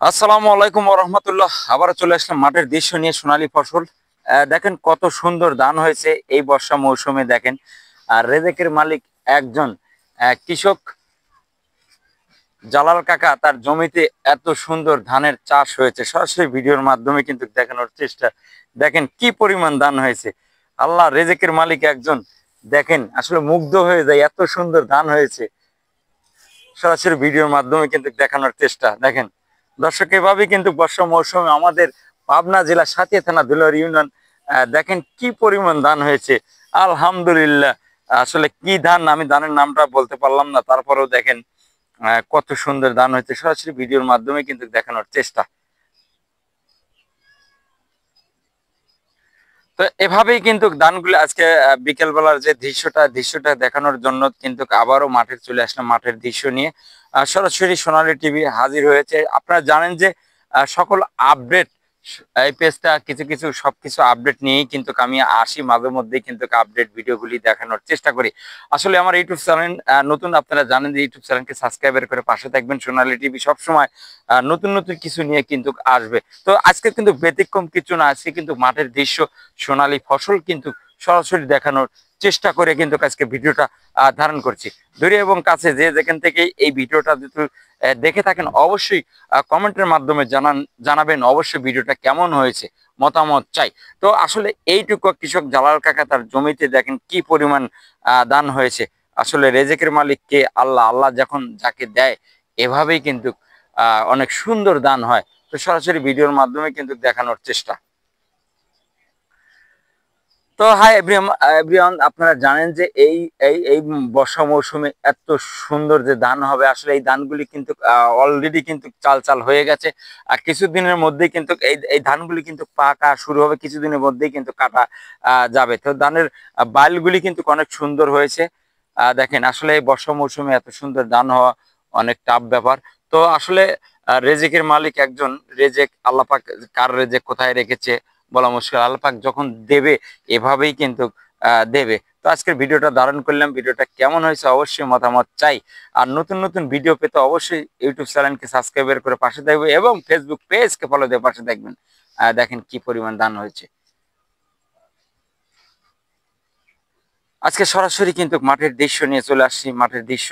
আসসালামু আলাইকুম রহমতুল্লাহ। আবার চলে আসলাম মাঠের দৃশ্য নিয়ে, সোনালী ফসল। দেখেন কত সুন্দর ধান হয়েছে এই বর্ষা মৌসুমে। দেখেন আর রেজেকের মালিক একজন কৃষক জালাল কাকা, তার জমিতে এত সুন্দর ধানের চাষ হয়েছে। সরাসরি ভিডিওর মাধ্যমে কিন্তু দেখানোর চেষ্টা। দেখেন কি পরিমাণ ধান হয়েছে। আল্লাহ রেজেকের মালিক একজন। দেখেন আসলে মুগ্ধ হয়ে যায়, এত সুন্দর ধান হয়েছে। সরাসরি ভিডিওর মাধ্যমে কিন্তু দেখানোর চেষ্টা। দেখেন দর্শক, এভাবেই কিন্তু বর্ষা মৌসুমে আমাদের পাবনা জেলা সাথিয়া থানা দুলার ইউনিয়ন দেখেন কি পরিমাণ ধান হয়েছে। আলহামদুলিল্লাহ। আসলে কি ধান, আমি ধানের নামটা বলতে পারলাম না, তারপরেও দেখেন কত সুন্দর ধান হয়েছে। সরাসরি ভিডিওর মাধ্যমে কিন্তু দেখানোর চেষ্টা। তো এভাবেই কিন্তু ধানগুলো আজকে বিকেল বেলার যে দৃশ্যটা দেখানোর জন্য কিন্তু আবারও মাঠে চলে আসলাম, মাঠের দৃশ্য নিয়ে। সরাসরি সোনালী টিভি হাজির হয়েছে। আপনারা জানেন যে সকল আপডেট, এই পেজটা কিছু কিছু সবকিছু আপডেট নিয়েই কিন্তু আমি আসি, মাঝে মধ্যেই কিন্তু আপডেট ভিডিওগুলি দেখানোর চেষ্টা করি। আসলে আমার ইউটিউব চ্যানেল নতুন, আপনারা জানেন যে ইউটিউব চ্যানেলকে সাবস্ক্রাইবার করে পাশে থাকবেন। সোনালী টিভি সবসময় নতুন নতুন কিছু নিয়ে কিন্তু আসবে। তো আজকে কিন্তু ব্যতিক্রম কিছু না, আজকে কিন্তু মাঠের দৃশ্য, সোনালী ফসল কিন্তু সরাসরি দেখানোর চেষ্টা করে কিন্তু আজকে ভিডিওটা ধারণ করছি। দূরে এবং কাছে যে যেখান থেকে এই ভিডিওটা যদি দেখে থাকেন, অবশ্যই কমেন্টের মাধ্যমে জানাবেন অবশ্যই ভিডিওটা কেমন হয়েছে, মতামত চাই। তো আসলে এইটুকু কৃষক জালাল কাকা, তার জমিতে দেখেন কি পরিমাণ দান হয়েছে। আসলে রেজেকের মালিক কে? আল্লাহ। আল্লাহ যখন যাকে দেয় এভাবেই কিন্তু অনেক সুন্দর দান হয়। তো সরাসরি ভিডিওর মাধ্যমে কিন্তু দেখানোর চেষ্টা। তো হাই এভরিওয়ান, আপনারা জানেন যে এই এই এই বর্ষা মৌসুমে এত সুন্দর যে ধান হবে, আসলে এই ধানগুলি কিন্তু অলরেডি কিন্তু চাল চাল হয়ে গেছে। আর কিছুদিনের মধ্যেই কিন্তু এই ধানগুলি কিন্তু পাকা শুরু হবে, কিছুদিনের মধ্যেই কিন্তু কাটা যাবে। তো ধানের বাইলগুলি কিন্তু অনেক সুন্দর হয়েছে। দেখেন আসলে এই বর্ষা মৌসুমে এত সুন্দর ধান হওয়া অনেক টাফ ব্যাপার। তো আসলে রেজেকের মালিক একজন। রেজেক আল্লাহ পাক, কার রেজেক কোথায় রেখেছে বলা মুশকিল। আল্লাহ পাক যখন দেবে এভাবেই কিন্তু দেবে। তো আজকের ভিডিওটা ধারণ করলাম, ভিডিওটা কেমন হয়েছে অবশ্যই মতামত চাই। আর নতুন নতুন ভিডিও পেতে অবশ্যই ইউটিউব চ্যানেলকে সাবস্ক্রাইব করে পাশে থাকবে এবং ফেসবুক পেজকে ফলো দিয়ে পাশে থাকবেন। দেখেন কি পরিমাণ দান হয়েছে। আজকে সরাসরি কিন্তু মাঠের দৃশ্য নিয়ে চলে আসছি। মাঠের দৃশ্য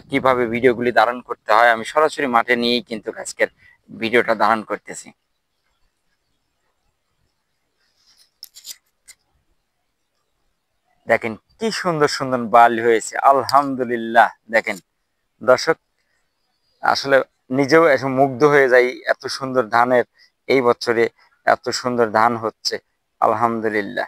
কিভাবে ভিডিওগুলি ধারণ করতে হয়, আমি সরাসরি মাঠে নিয়েই কিন্তু আজকের ভিডিওটা ধারণ করতেছি। দেখেন কি সুন্দর সুন্দর বাল হয়েছে, আলহামদুলিল্লাহ। দেখেন দর্শক, আসলে নিজেও এখন মুগ্ধ হয়ে যাই, এত সুন্দর ধানের এই বছরে এত সুন্দর ধান হচ্ছে, আলহামদুলিল্লাহ।